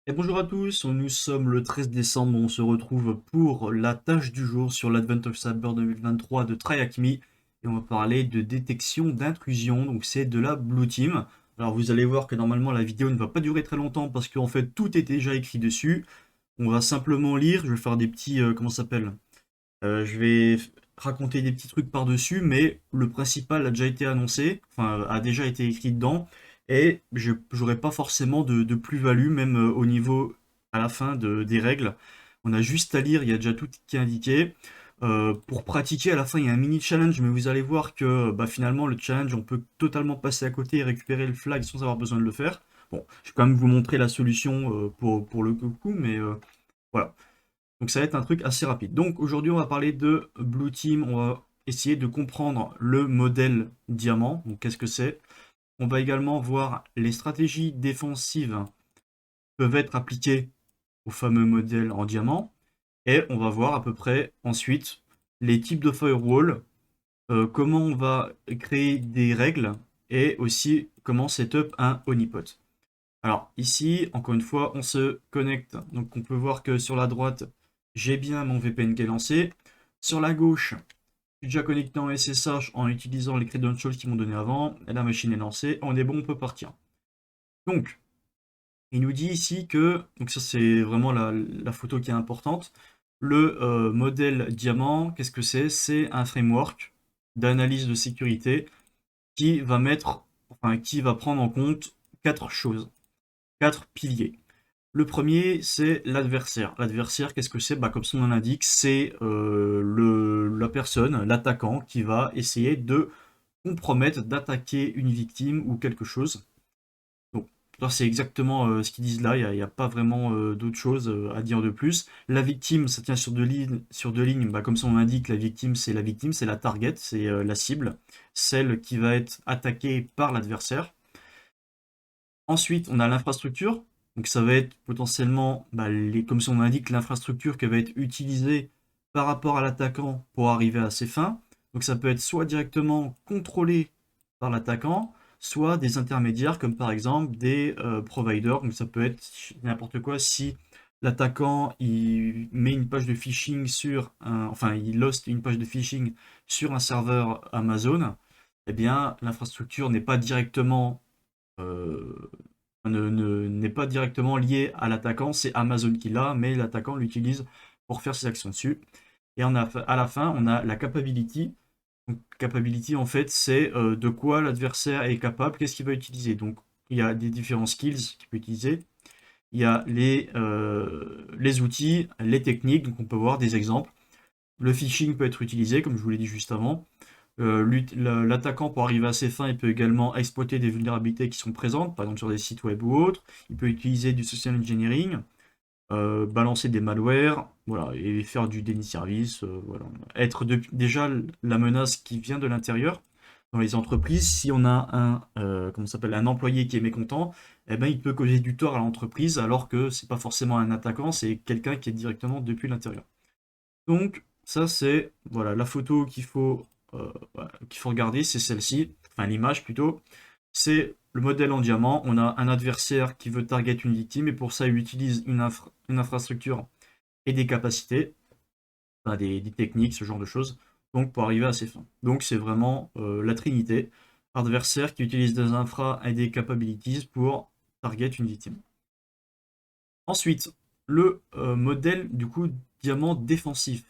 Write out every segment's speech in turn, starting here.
Et bonjour à tous, nous sommes le 13 décembre, on se retrouve pour la tâche du jour sur l'Advent of Cyber 2023 de TryHackMe et on va parler de détection d'intrusion, donc c'est de la Blue Team. Alors vous allez voir que normalement la vidéo ne va pas durer très longtemps parce qu'en fait tout est déjà écrit dessus. On va simplement lire, je vais faire des petits, comment ça s'appelle Je vais raconter des petits trucs par-dessus, mais le principal a déjà été annoncé, enfin a déjà été écrit dedans, et je j'aurai pas forcément de plus-value, même au niveau à la fin des règles. On a juste à lire, il y a déjà tout qui est indiqué. Pour pratiquer, à la fin, il y a un mini challenge, mais vous allez voir que bah, finalement, le challenge, on peut totalement passer à côté et récupérer le flag sans avoir besoin de le faire. Bon, je vais quand même vous montrer la solution pour le coup, mais voilà. Donc ça va être un truc assez rapide. Donc aujourd'hui on va parler de Blue Team, on va essayer de comprendre le modèle diamant, donc qu'est-ce que c'est. On va également voir les stratégies défensives qui peuvent être appliquées au fameux modèle en diamant. Et on va voir à peu près ensuite les types de firewall, comment on va créer des règles et aussi comment setup un honeypot. Alors ici, encore une fois, on se connecte. Donc on peut voir que sur la droite, j'ai bien mon VPN qui est lancé. Sur la gauche, je suis déjà connecté en SSH en utilisant les credentials qu'ils m'ont donné avant. Et la machine est lancée. On est bon, on peut partir. Donc, il nous dit ici que, donc ça c'est vraiment la photo qui est importante, le modèle diamant, qu'est-ce que c'est? C'est un framework d'analyse de sécurité qui va mettre, enfin qui va prendre en compte quatre choses, quatre piliers. Le premier, c'est l'adversaire. L'adversaire, qu'est-ce que c'est? Bah, comme son nom l'indique, c'est la personne, l'attaquant, qui va essayer de compromettre, d'attaquer une victime ou quelque chose. Donc, ça, c'est exactement ce qu'ils disent là, il n'y a pas vraiment d'autre chose à dire de plus. La victime, ça tient sur deux lignes. Bah, comme son nom l'indique, la victime, c'est la target, c'est la cible, celle qui va être attaquée par l'adversaire. Ensuite, on a l'infrastructure. Donc ça va être potentiellement, bah, comme son nom l'indique, l'infrastructure qui va être utilisée par rapport à l'attaquant pour arriver à ses fins. Donc ça peut être soit directement contrôlé par l'attaquant, soit des intermédiaires comme par exemple des providers. Donc ça peut être n'importe quoi si l'attaquant il met une page de phishing enfin il host une page de phishing sur un serveur Amazon, eh bien l'infrastructure n'est pas directement euh, n'est pas directement lié à l'attaquant, c'est Amazon qui l'a, mais l'attaquant l'utilise pour faire ses actions dessus. Et à la fin, on a la capability. Donc, capability, en fait, c'est de quoi l'adversaire est capable, qu'est-ce qu'il va utiliser. Donc, il y a des différents skills qu'il peut utiliser. Il y a les outils, les techniques, donc on peut voir des exemples. Le phishing peut être utilisé, comme je vous l'ai dit juste avant. L'attaquant, pour arriver à ses fins, il peut également exploiter des vulnérabilités qui sont présentes, par exemple sur des sites web ou autres. Il peut utiliser du social engineering, balancer des malwares, voilà, et faire du déni de service. Voilà. Déjà la menace qui vient de l'intérieur. Dans les entreprises, si on a comment s'appelle, un employé qui est mécontent, eh ben, il peut causer du tort à l'entreprise, alors que c'est pas forcément un attaquant, c'est quelqu'un qui est directement depuis l'intérieur. Donc, ça, c'est voilà, la photo voilà, qu'il faut regarder, c'est celle-ci, enfin l'image plutôt. C'est le modèle en diamant. On a un adversaire qui veut target une victime et pour ça, il utilise une infrastructure et des capacités, enfin, des techniques, ce genre de choses, donc pour arriver à ses fins. Donc, c'est vraiment la trinité. Adversaire qui utilise des infras et des capabilities pour target une victime. Ensuite, le modèle du coup diamant défensif.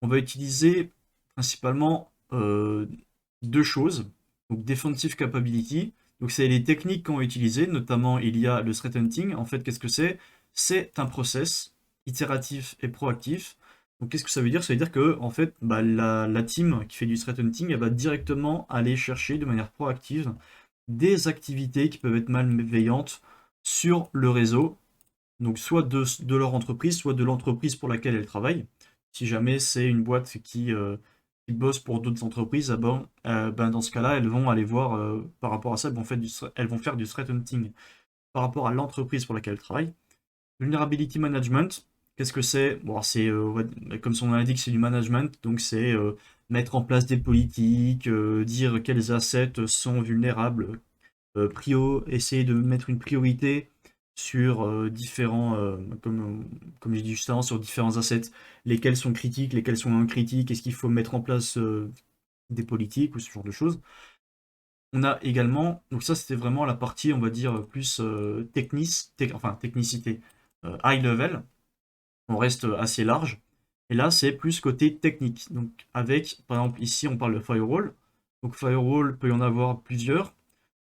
On va utiliser principalement deux choses. Donc Defensive Capability, donc c'est les techniques qu'on va utiliser, notamment il y a le threat hunting. En fait, qu'est-ce que c'est? C'est un process itératif et proactif. Donc qu'est-ce que ça veut dire? Ça veut dire que en fait, bah, la team qui fait du threat hunting, elle va directement aller chercher de manière proactive des activités qui peuvent être malveillantes sur le réseau, donc soit de leur entreprise, soit de l'entreprise pour laquelle elles travaillent. Si jamais c'est une boîte qui bosse pour d'autres entreprises, ben dans ce cas-là, elles vont aller voir par rapport à ça, elles vont faire du threat hunting par rapport à l'entreprise pour laquelle elles travaillent. Vulnerability management, qu'est-ce que c'est? Bon, comme son nom l'indique, c'est du management, donc c'est mettre en place des politiques, dire quels assets sont vulnérables, essayer de mettre une priorité sur comme j'ai dit juste avant, sur différents assets, lesquels sont critiques, lesquels sont non critiques, est-ce qu'il faut mettre en place des politiques ou ce genre de choses. On a également, donc ça c'était vraiment la partie, on va dire, plus technicité, high level, on reste assez large. Et là, c'est plus côté technique. Donc, avec, par exemple, ici, on parle de firewall. Donc, firewall, peut y en avoir plusieurs.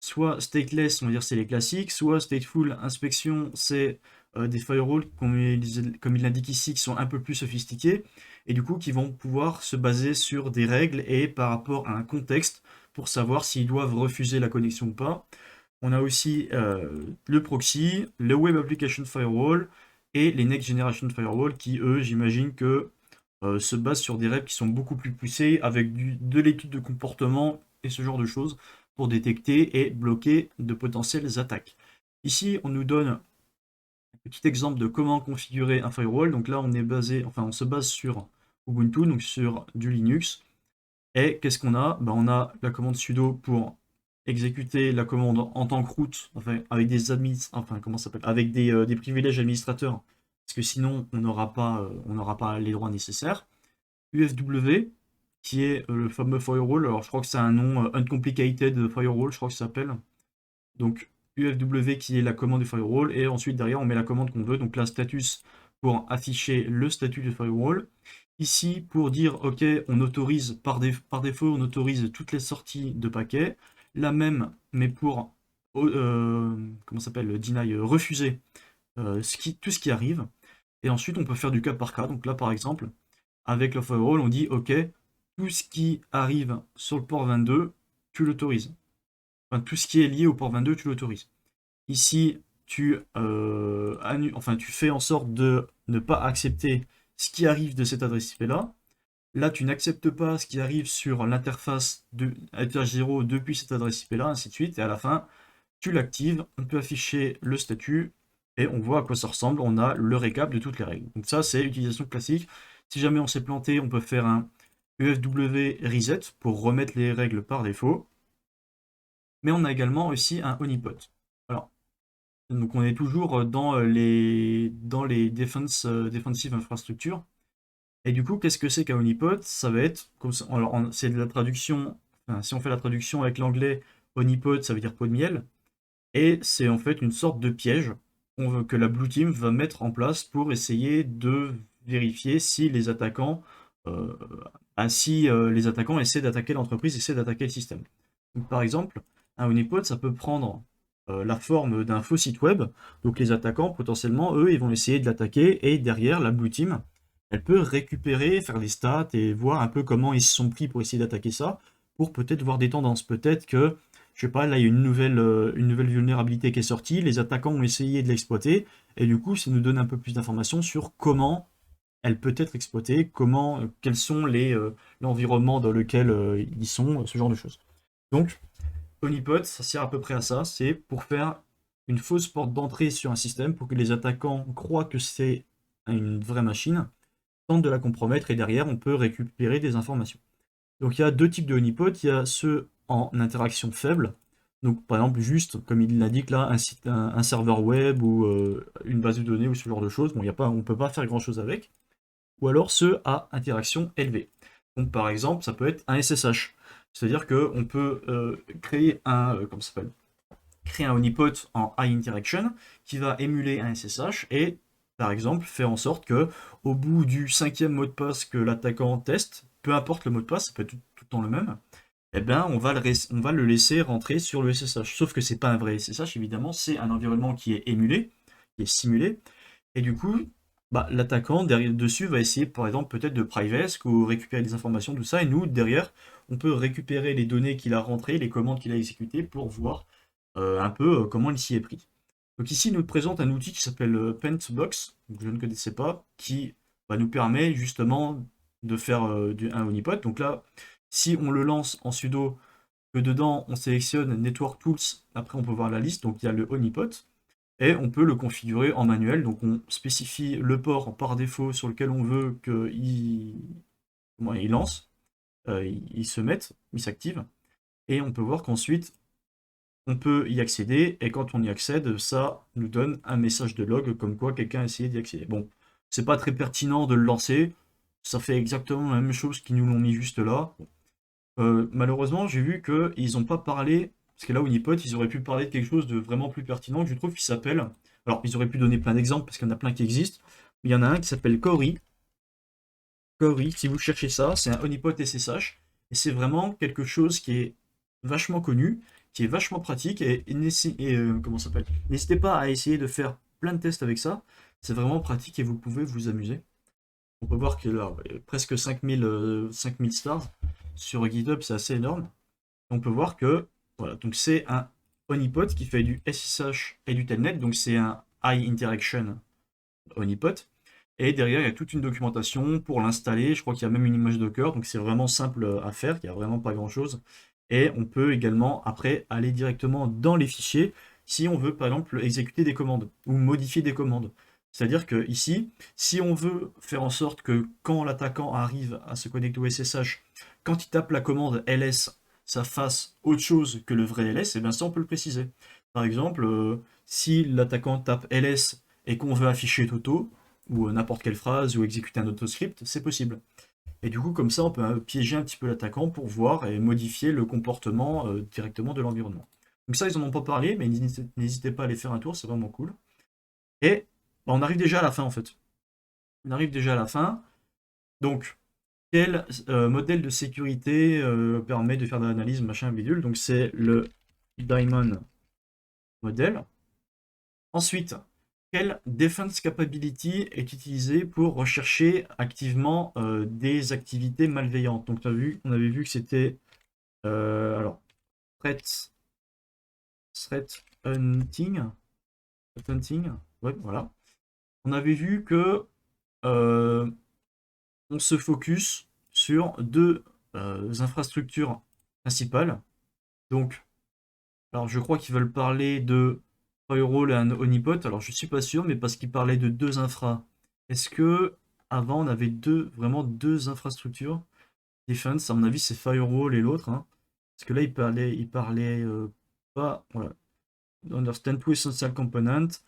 Soit stateless, on va dire c'est les classiques. Soit stateful inspection, c'est des firewalls, comme il l'indique ici, qui sont un peu plus sophistiqués. Et du coup, qui vont pouvoir se baser sur des règles et par rapport à un contexte pour savoir s'ils doivent refuser la connexion ou pas. On a aussi le proxy, le Web Application Firewall et les Next Generation Firewall qui, eux, j'imagine que se basent sur des règles qui sont beaucoup plus poussées avec de l'étude de comportement et ce genre de choses pour détecter et bloquer de potentielles attaques. Ici, on nous donne un petit exemple de comment configurer un firewall. Donc là, on se base sur Ubuntu, donc sur du Linux. Et qu'est-ce qu'on a? Ben, on a la commande sudo pour exécuter la commande en tant que root, enfin, avec des comment ça s'appelle? Avec des privilèges administrateurs, parce que sinon on n'aura pas les droits nécessaires. UFW, qui est le fameux firewall, alors je crois que c'est un nom Uncomplicated Firewall, je crois que ça s'appelle. Donc UFW qui est la commande du firewall, et ensuite derrière on met la commande qu'on veut, donc là status pour afficher le statut du firewall. Ici pour dire ok, on autorise par défaut, on autorise toutes les sorties de paquets. La même, mais pour comment ça s'appelle, deny, refuser tout ce qui arrive. Et ensuite on peut faire du cas par cas. Donc là par exemple, avec le firewall, on dit ok, tout ce qui arrive sur le port 22, tu l'autorises. Enfin, tout ce qui est lié au port 22, tu l'autorises. Ici, tu fais en sorte de ne pas accepter ce qui arrive de cette adresse IP-là. Là, tu n'acceptes pas ce qui arrive sur l'interface de étage 0 depuis cette adresse IP-là, ainsi de suite. Et à la fin, tu l'actives, on peut afficher le statut et on voit à quoi ça ressemble. On a le récap de toutes les règles. Donc ça, c'est utilisation classique. Si jamais on s'est planté, on peut faire un UFW reset pour remettre les règles par défaut. Mais on a également aussi un honeypot. Alors, donc on est toujours dans les defensive infrastructures. Et du coup, qu'est-ce que c'est qu'un honeypot? Ça va être, c'est de la traduction, enfin, si on fait la traduction avec l'anglais, honeypot, ça veut dire pot de miel. Et c'est en fait une sorte de piège que la Blue Team va mettre en place pour essayer de vérifier si les attaquants, euh, les attaquants essaient d'attaquer l'entreprise, essaient d'attaquer le système. Donc, par exemple, un honeypot, ça peut prendre la forme d'un faux site web. Donc les attaquants, potentiellement, eux, ils vont essayer de l'attaquer et derrière, la Blue Team, elle peut récupérer, faire les stats et voir un peu comment ils se sont pris pour essayer d'attaquer ça, pour peut-être voir des tendances. Peut-être que je sais pas, là il y a une nouvelle vulnérabilité qui est sortie, les attaquants ont essayé de l'exploiter, et du coup ça nous donne un peu plus d'informations sur comment elle peut être exploitée, quels sont l'environnement dans lequel ils sont, ce genre de choses. Donc, Honeypot, ça sert à peu près à ça, c'est pour faire une fausse porte d'entrée sur un système pour que les attaquants croient que c'est une vraie machine, tentent de la compromettre, et derrière on peut récupérer des informations. Donc il y a deux types de honeypot, il y a ceux en interaction faible, donc par exemple juste, comme il l'indique là, un serveur web ou une base de données ou ce genre de choses, bon, on ne peut pas faire grand chose avec, ou alors ceux à interaction élevée. Donc par exemple, ça peut être un SSH, c'est-à-dire qu'on peut comment ça s'appelle, créer un honeypot en high interaction qui va émuler un SSH et par exemple faire en sorte que au bout du 5e mot de passe que l'attaquant teste, peu importe le mot de passe, ça peut être tout le temps le même, eh ben on va le laisser rentrer sur le SSH. Sauf que c'est pas un vrai SSH évidemment, c'est un environnement qui est émulé, qui est simulé, et du coup, bah, l'attaquant derrière dessus va essayer par exemple peut-être de privesc ou récupérer des informations, tout ça, et nous derrière on peut récupérer les données qu'il a rentrées, les commandes qu'il a exécutées pour voir un peu comment il s'y est pris. Donc ici, il nous présente un outil qui s'appelle Pentbox, que je ne connaissais pas, qui nous permet justement de faire un honeypot. Donc là, si on le lance en sudo, que dedans on sélectionne Network Tools, après on peut voir la liste, donc il y a le honeypot, et on peut le configurer en manuel. Donc on spécifie le port par défaut sur lequel on veut il lance, il se mette, il s'active, et on peut voir qu'ensuite on peut y accéder, et quand on y accède, ça nous donne un message de log comme quoi quelqu'un a essayé d'y accéder. Bon, c'est pas très pertinent de le lancer, ça fait exactement la même chose qu'ils nous l'ont mis juste là. Malheureusement, j'ai vu qu'ils n'ont pas parlé, parce que là, Honeypot, ils auraient pu parler de quelque chose de vraiment plus pertinent, que je trouve qui s'appelle. Alors, ils auraient pu donner plein d'exemples, parce qu'il y en a plein qui existent. Il y en a un qui s'appelle Cori. Cori, si vous cherchez ça, c'est un Honeypot SSH, et c'est vraiment quelque chose qui est vachement connu, qui est vachement pratique, comment ça s'appelle? N'hésitez pas à essayer de faire plein de tests avec ça, c'est vraiment pratique et vous pouvez vous amuser. On peut voir qu'il y a presque 5000 stars sur GitHub, c'est assez énorme. On peut voir que voilà, donc c'est un honeypot qui fait du SSH et du telnet, donc c'est un high interaction honeypot. Et derrière, il y a toute une documentation pour l'installer. Je crois qu'il y a même une image Docker, donc c'est vraiment simple à faire, il n'y a vraiment pas grand-chose. Et on peut également, après, aller directement dans les fichiers si on veut, par exemple, exécuter des commandes ou modifier des commandes. C'est-à-dire que ici, si on veut faire en sorte que quand l'attaquant arrive à se connecter au SSH, quand il tape la commande ls, ça fasse autre chose que le vrai ls, et bien ça, on peut le préciser. Par exemple, si l'attaquant tape ls et qu'on veut afficher Toto, ou n'importe quelle phrase, ou exécuter un autoscript, c'est possible. Et du coup, comme ça, on peut piéger un petit peu l'attaquant pour voir et modifier le comportement directement de l'environnement. Donc ça, ils n'en ont pas parlé, mais n'hésitez pas à aller faire un tour, c'est vraiment cool. Et bah, on arrive déjà à la fin, en fait. On arrive déjà à la fin. Donc, quel modèle de sécurité permet de faire de l'analyse, machin, bidule? Donc c'est le Daemon Model. Ensuite, quelle defense capability est utilisée pour rechercher activement des activités malveillantes? Donc on avait vu que c'était alors threat hunting, ouais, voilà. On avait vu que euh, on se focus sur deux infrastructures principales. Donc, alors je crois qu'ils veulent parler de Firewall et un honeypot. Alors je suis pas sûr, mais parce qu'ils parlaient de deux infras. Est-ce que avant on avait vraiment deux infrastructures Defense, à mon avis c'est Firewall et l'autre, hein. Parce que là il parlait pas. Voilà. Understand two essential components,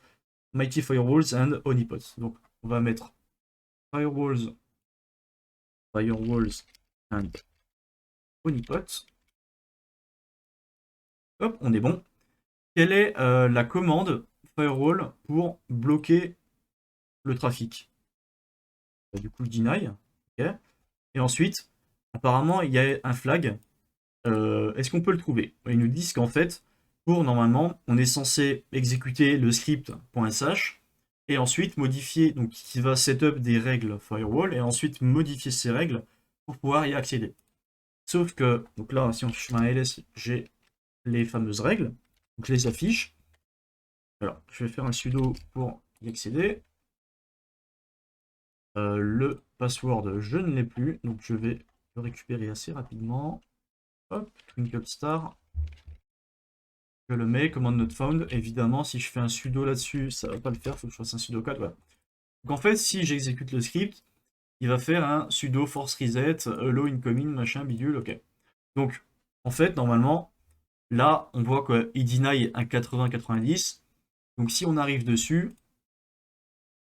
Mighty Firewalls and honeypots. Donc on va mettre firewalls, firewalls and honeypots. Hop, on est bon. Quelle est la commande firewall pour bloquer le trafic? Du coup, deny. Ok. Et ensuite, apparemment, il y a un flag. Est-ce qu'on peut le trouver? Ils nous disent qu'en fait, pour normalement, on est censé exécuter le script.sh et ensuite modifier, donc qui va setup des règles firewall et ensuite modifier ces règles pour pouvoir y accéder. Sauf que, donc là, si on fait un ls, j'ai les fameuses règles, donc je les affiche. Alors, je vais faire un sudo pour y accéder. Le password, je ne l'ai plus, donc je vais le récupérer assez rapidement. Hop, Twinkle Star. Je le mets, command not found. Évidemment, si je fais un sudo là-dessus, ça va pas le faire, il faut que je fasse un sudo 4. Voilà. Donc en fait, si j'exécute le script, il va faire un sudo force reset, hello incoming, machin, bidule, ok. Donc, en fait, normalement, là, on voit qu'il deny un 80-90. Donc si on arrive dessus,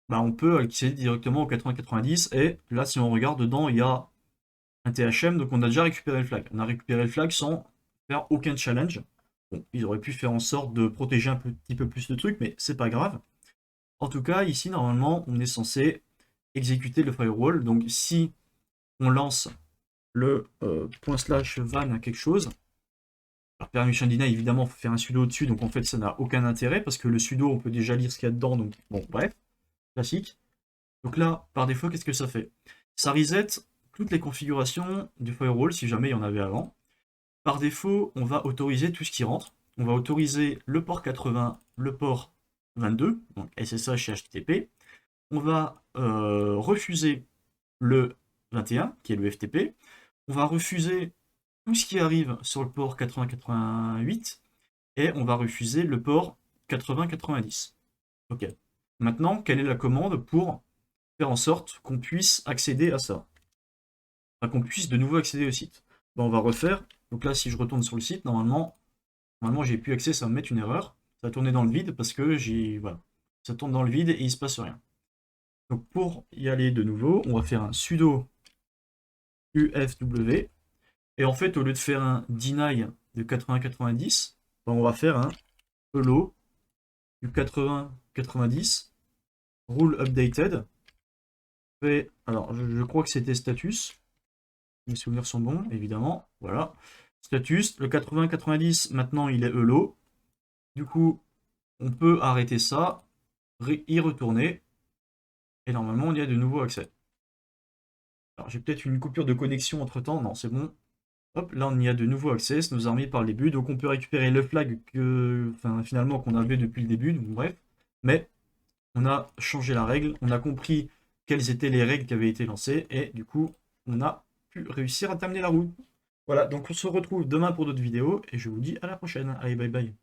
bah, on peut accéder directement au 80-90. Et là, si on regarde dedans, il y a un THM, donc on a déjà récupéré le flag. On a récupéré le flag sans faire aucun challenge. Bon, ils auraient pu faire en sorte de protéger un petit peu plus le truc, mais c'est pas grave. En tout cas, ici, normalement, on est censé exécuter le firewall. Donc si on lance le /van à quelque chose, alors permission deny, évidemment, il faut faire un sudo au-dessus, donc en fait, ça n'a aucun intérêt, parce que le sudo, on peut déjà lire ce qu'il y a dedans, donc bon, bref, classique. Donc là, par défaut, qu'est-ce que ça fait? Ça reset toutes les configurations du firewall, si jamais il y en avait avant. Par défaut, on va autoriser tout ce qui rentre. On va autoriser le port 80, le port 22, donc SSH et HTTP. On va refuser le 21, qui est le FTP. On va refuser tout ce qui arrive sur le port 80-88. Et on va refuser le port 80-90. Ok. Maintenant, quelle est la commande pour faire en sorte qu'on puisse accéder à ça? Enfin, qu'on puisse de nouveau accéder au site. Ben, on va refaire. Donc là, si je retourne sur le site, normalement, Normalement, j'ai plus accès, ça va me mettre une erreur. Ça va tourner dans le vide parce que j'ai... Voilà. Ça tourne dans le vide et il se passe rien. Donc pour y aller de nouveau, on va faire un sudo ufw. Et en fait, au lieu de faire un deny de 80-90, ben, on va faire un hello du 80-90 rule updated. Et, alors, je crois que c'était status. Mes souvenirs sont bons, évidemment. Voilà. Status, le 80-90, maintenant il est hello. Du coup, on peut arrêter ça, y retourner. Et normalement, on y a de nouveau accès. Alors, j'ai peut-être une coupure de connexion entre temps. Non, c'est bon. Hop, là, on y a de nouveau accès. Ça nous a remis par le début. Donc, on peut récupérer le flag que, enfin, finalement, qu'on avait depuis le début. Donc, bref. Mais, on a changé la règle. On a compris quelles étaient les règles qui avaient été lancées. Et du coup, on a pu réussir à terminer la route. Voilà, donc on se retrouve demain pour d'autres vidéos. Et je vous dis à la prochaine. Allez, bye bye.